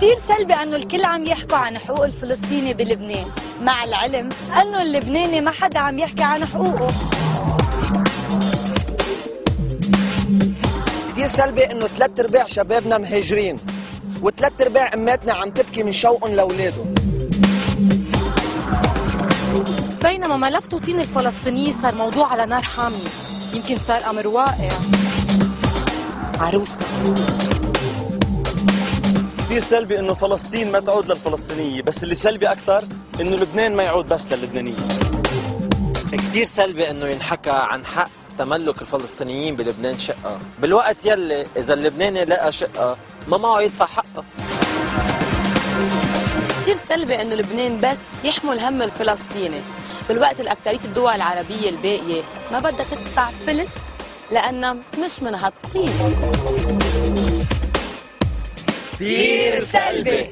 كتير سلبي انه الكل عم يحكوا عن حقوق الفلسطيني بلبنان، مع العلم انه اللبناني ما حدا عم يحكي عن حقوقه. كتير سلبي انه 3/4 شبابنا مهاجرين، و3/4 اماتنا عم تبكي من شوقهم لاولادهم. بينما ملف توطين الفلسطينيين صار موضوع على نار حامية، يمكن صار امر واقع. عروسنا كثير سلبي انه فلسطين ما تعود للفلسطينيه، بس اللي سلبي اكثر انه لبنان ما يعود بس للبنانيه. كثير سلبي انه ينحكى عن حق تملك الفلسطينيين بلبنان شقه، بالوقت يلي اذا اللبناني لقى شقه ما معه يدفع حقها. كثير سلبي انه لبنان بس يحمل هم الفلسطيني، بالوقت الاكثريه الدول العربيه الباقيه ما بدها تدفع فلس لانها مش من هالطين. كثير سلبي.